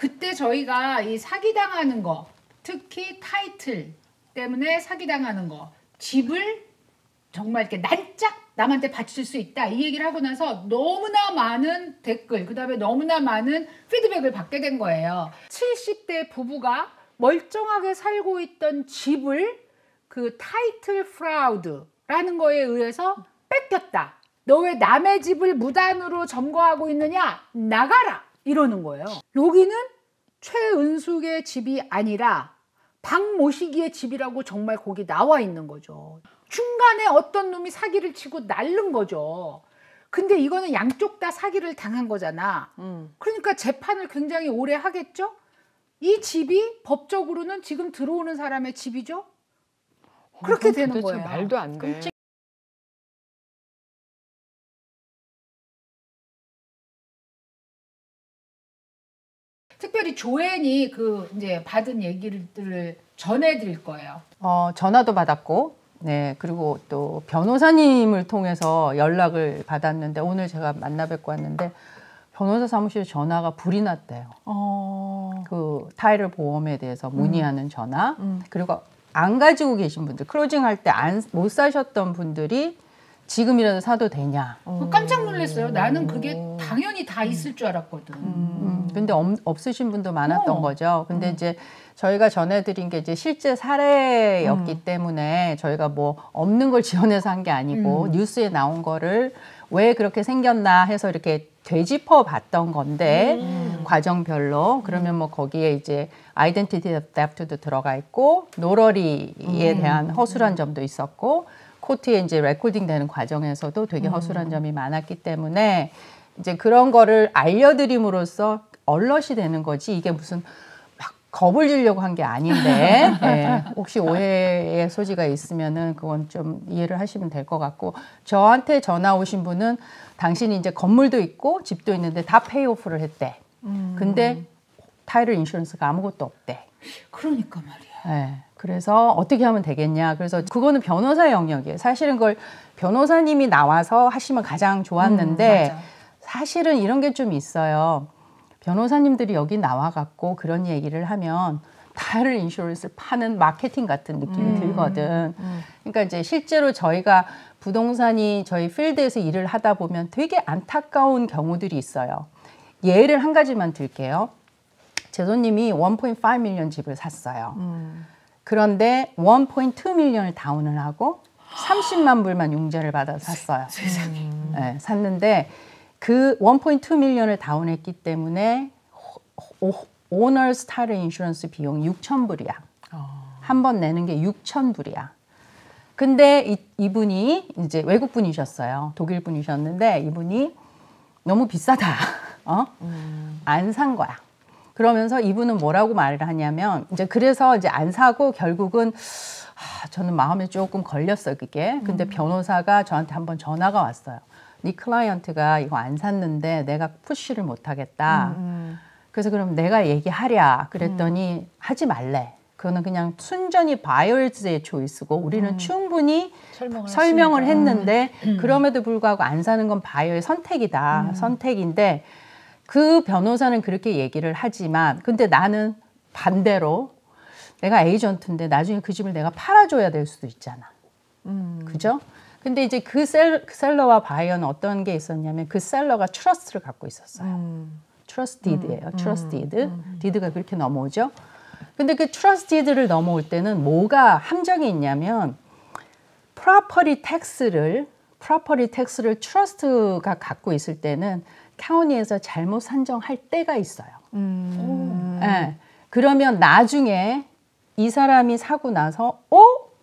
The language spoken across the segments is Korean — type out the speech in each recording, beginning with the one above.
그때 저희가 이 사기당하는 거, 특히 타이틀 때문에 사기당하는 거, 집을 정말 이렇게 난짝 남한테 바칠 수 있다 이 얘기를 하고 나서 너무나 많은 댓글, 그 다음에 너무나 많은 피드백을 받게 된 거예요. 70대 부부가 멀쩡하게 살고 있던 집을 그 타이틀 프라우드라는 거에 의해서 뺏겼다. 너 왜 남의 집을 무단으로 점거하고 있느냐? 나가라! 이러는 거예요. 여기는 최은숙의 집이 아니라 박모시기의 집이라고 정말 거기 나와 있는 거죠. 중간에 어떤 놈이 사기를 치고 날른 거죠. 근데 이거는 양쪽 다 사기를 당한 거잖아. 그러니까 재판을 굉장히 오래 하겠죠? 이 집이 법적으로는 지금 들어오는 사람의 집이죠? 그렇게 되는 거예요. 말도 안 돼. 특별히 조앤이 그 이제 받은 얘기들을 전해드릴 거예요. 전화도 받았고, 네, 그리고 또 변호사님을 통해서 연락을 받았는데 오늘 제가 만나 뵙고 왔는데 변호사 사무실에 전화가 불이 났대요. 그 타이틀 보험에 대해서 문의하는 전화. 그리고 안 가지고 계신 분들, 클로징할 때 못 사셨던 분들이 지금이라도 사도 되냐. 깜짝 놀랐어요. 나는 그게 당연히 다 있을 줄 알았거든. 근데 없으신 분도 많았던 거죠. 근데 이제 저희가 전해드린 게 이제 실제 사례였기 때문에 저희가 뭐 없는 걸 지원해서 한 게 아니고 뉴스에 나온 거를 왜 그렇게 생겼나 해서 이렇게 되짚어 봤던 건데 과정별로 그러면 뭐 거기에 이제 아이덴티티 thef트도 들어가 있고 노러리에 대한 허술한 점도 있었고 코트에 이제 레코딩 되는 과정에서도 되게 허술한 점이 많았기 때문에 이제 그런 거를 알려드림으로써 얼럿이 되는 거지 이게 무슨 막 겁을 주려고 한 게 아닌데 네, 혹시 오해의 소지가 있으면은 그건 좀 이해를 하시면 될 것 같고 저한테 전화 오신 분은 당신이 이제 건물도 있고 집도 있는데 다 페이오프를 했대. 근데 타이틀 인슈런스가 아무것도 없대. 그러니까 말이야. 네, 그래서 어떻게 하면 되겠냐. 그래서 그거는 변호사 영역이에요. 사실은 그걸 변호사님이 나와서 하시면 가장 좋았는데 사실은 이런 게 좀 있어요. 변호사님들이 여기 나와갖고 그런 얘기를 하면 타이틀 인슈런스를 파는 마케팅 같은 느낌이 들거든. 그러니까 이제 실제로 저희가 부동산이 저희 필드에서 일을 하다 보면 되게 안타까운 경우들이 있어요. 예를 한 가지만 들게요. 제 손님이 1.5 밀리언 집을 샀어요. 그런데 1.2 밀리언을 다운을 하고 30만 불만 융자를 받아서 샀어요. 세상에. 네, 샀는데 그 1.2 밀리언을 다운했기 때문에 오너스 타이틀 인슈런스 비용이 6,000불이야. 한 번 내는 게 6,000불이야. 근데 이분이 이제 외국 분이셨어요. 독일 분이셨는데 이분이 너무 비싸다. 안 산 거야. 그러면서 이분은 뭐라고 말을 하냐면 이제 그래서 이제 안 사고 결국은 저는 마음에 조금 걸렸어요 그게. 근데 변호사가 저한테 한번 전화가 왔어요. 네 클라이언트가 이거 안 샀는데 내가 푸시를 못 하겠다. 그래서 그럼 내가 얘기하랴. 그랬더니 하지 말래. 그거는 그냥 순전히 바이어즈의 초이스고 우리는 충분히 설명을 했는데 그럼에도 불구하고 안 사는 건 바이어의 선택이다. 선택인데 그 변호사는 그렇게 얘기를 하지만 근데 나는 반대로 내가 에이전트인데 나중에 그 집을 내가 팔아줘야 될 수도 있잖아. 그죠? 근데 이제 그 셀러와 바이어는 어떤 게 있었냐면 그 셀러가 트러스트를 갖고 있었어요. 트러스트 디드예요. 트러스트 디드. 디드가 그렇게 넘어오죠. 근데 그 트러스트 디드를 넘어올 때는 뭐가 함정이 있냐면 프로퍼티 텍스를 트러스트가 갖고 있을 때는 카운티에서 잘못 산정할 때가 있어요. 네. 그러면 나중에 이 사람이 사고 나서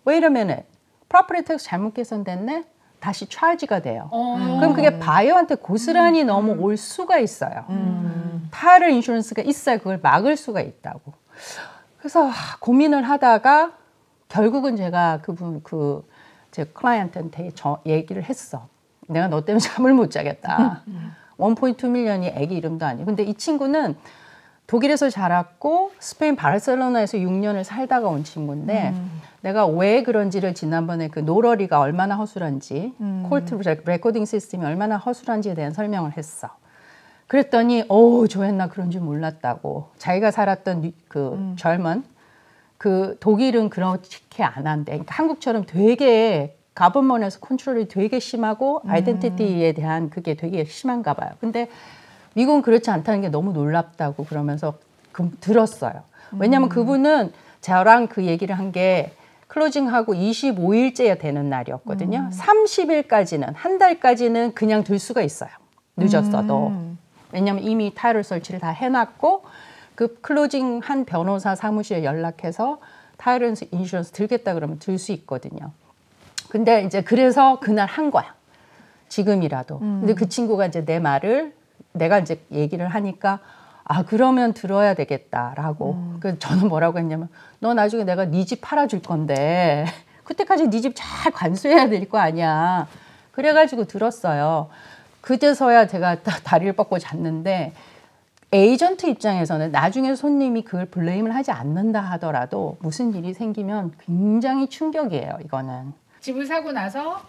wait a minute. 프로퍼티 텍스 잘못 계산됐네? 다시 차지가 돼요. 그럼 그게 바이어한테 고스란히 넘어올 수가 있어요. 타이틀 인슈런스가 있어야 그걸 막을 수가 있다고. 그래서 고민을 하다가 결국은 제가 제 클라이언트한테 얘기를 했어. 내가 너 때문에 잠을 못 자겠다. 1.2 밀리언이 애기 이름도 아니고. 근데 이 친구는 독일에서 자랐고 스페인 바르셀로나에서 6년을 살다가 온 친구인데 내가 왜 그런지를 지난번에 그 노러리가 얼마나 허술한지 콜트 레코딩 시스템이 얼마나 허술한지에 대한 설명을 했어. 그랬더니 조앤나 그런 줄 몰랐다고. 자기가 살았던 그 젊은 그 독일은 그렇게 안 한대. 그러니까 한국처럼 되게 가버먼에서 컨트롤이 되게 심하고 아이덴티티에 대한 그게 되게 심한가 봐요. 근데 미국은 그렇지 않다는 게 너무 놀랍다고 그러면서 들었어요. 왜냐하면 그분은 저랑 그 얘기를 한 게 클로징하고 25일째야 되는 날이었거든요. 30일까지는 한 달까지는 그냥 들 수가 있어요. 늦었어도. 왜냐하면 이미 타이틀 설치를 다 해놨고 그 클로징한 변호사 사무실에 연락해서 타이틀 인슈런스 들겠다 그러면 들 수 있거든요. 근데 이제 그래서 그날 한 거야. 지금이라도. 근데 그 친구가 이제 내 말을 내가 이제 얘기를 하니까 그러면 들어야 되겠다라고. 그래서 저는 뭐라고 했냐면 너 나중에 내가 네 집 팔아줄 건데 그때까지 네 집 잘 관수해야 될 거 아니야. 그래가지고 들었어요. 그제서야 제가 다리를 뻗고 잤는데 에이전트 입장에서는 나중에 손님이 그걸 블레임을 하지 않는다 하더라도 무슨 일이 생기면 굉장히 충격이에요. 이거는. 집을 사고 나서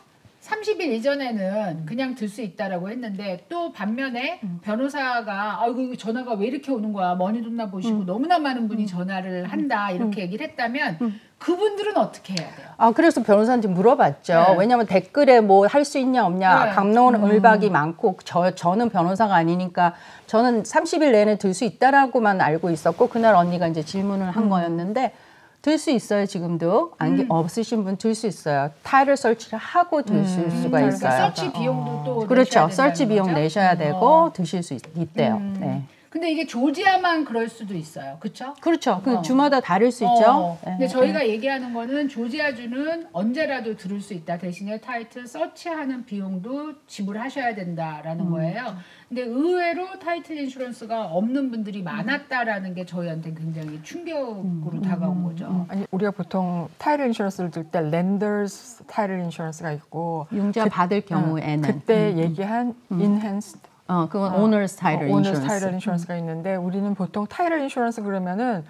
30일 이전에는 그냥 들 수 있다라고 했는데 또 반면에 변호사가 아이고 전화가 왜 이렇게 오는 거야 머니 돈나 보시고 너무나 많은 분이 전화를 한다 이렇게 얘기를 했다면 그분들은 어떻게 해야 돼요? 그래서 변호사한테 물어봤죠. 네. 왜냐하면 댓글에 뭐 할 수 있냐 없냐 네. 갑론을박이 많고 저는 변호사가 아니니까 저는 30일 내내 들 수 있다라고만 알고 있었고 그날 언니가 이제 질문을 한 거였는데 들 수 있어요. 지금도 없으신 분 들 수 있어요. 타이틀 설치를 하고 드실 수가 그러니까 있어요. 서치 비용도 또 그렇죠. 내셔야 설치 비용 거죠? 내셔야 되고 드실 수 있대요. 네. 근데 이게 조지아만 그럴 수도 있어요. 그렇죠? 그렇죠. 그 주마다 다를 수 있죠. 근데 저희가 얘기하는 거는 조지아주는 언제라도 들을 수 있다. 대신에 타이틀 서치하는 비용도 지불하셔야 된다라는 거예요. 근데 의외로 타이틀 인슈런스가 없는 분들이 많았다라는 게 저희한테 굉장히 충격으로 다가온 거죠. 아니 우리가 보통 타이틀 인슈런스를 들 때 렌더스 타이틀 인슈런스가 있고 융자 받을 경우에는 그때 얘기한 인핸스드 그건 오너스 타이틀 인슈런스. 오너스 타이틀 인슈런스가 있는데 우리는 보통 타이틀 인슈런스 그러면은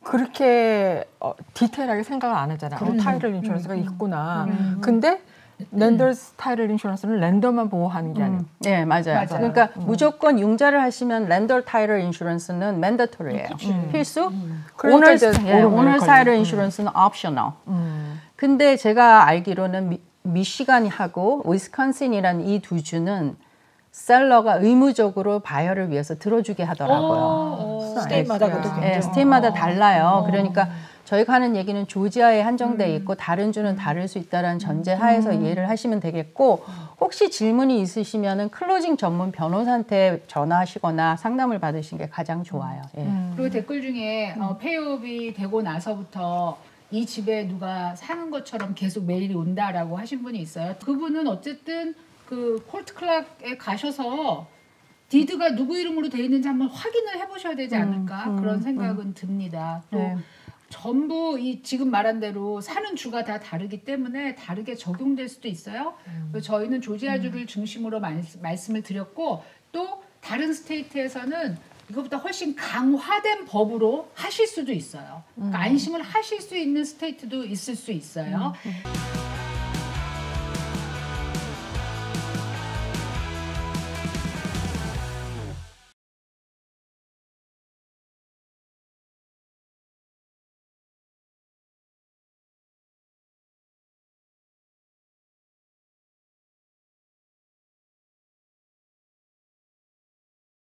그렇게 디테일하게 생각을 안 하잖아요. 타이틀 인슈런스가 있구나. 근데 렌더스 타이틀 인슈런스는 렌더만 보호하는 게 아니에요. 네, 맞아요. 그러니까 무조건 융자를 하시면 렌더 타이틀 인슈런스는 맨더토리예요. 필수. 오너스 타이틀 인슈런스는 옵셔널. 근데 제가 알기로는 미시간하고 위스콘신이라는 이 두 주는 셀러가 의무적으로 바이어를 위해서 들어주게 하더라고요. 스테이트마다 스테이트마다 달라요. 그러니까 저희가 하는 얘기는 조지아에 한정돼 있고 다른 주는 다를 수 있다는 전제 하에서 이해를 하시면 되겠고 혹시 질문이 있으시면은 클로징 전문 변호사한테 전화하시거나 상담을 받으시는 게 가장 좋아요. 그리고 댓글 중에 폐업이 되고 나서부터 이 집에 누가 사는 것처럼 계속 메일이 온다라고 하신 분이 있어요. 그분은 어쨌든 그 콜트 클락에 가셔서 디드가 누구 이름으로 돼 있는지 한번 확인을 해보셔야 되지 않을까 그런 생각은 듭니다. 또 전부 이 지금 말한 대로 사는 주가 다 다르기 때문에 다르게 적용될 수도 있어요. 그래서 저희는 조지아주를 중심으로 말씀을 드렸고 또 다른 스테이트에서는 이것보다 훨씬 강화된 법으로 하실 수도 있어요. 그러니까 안심을 하실 수 있는 스테이트도 있을 수 있어요.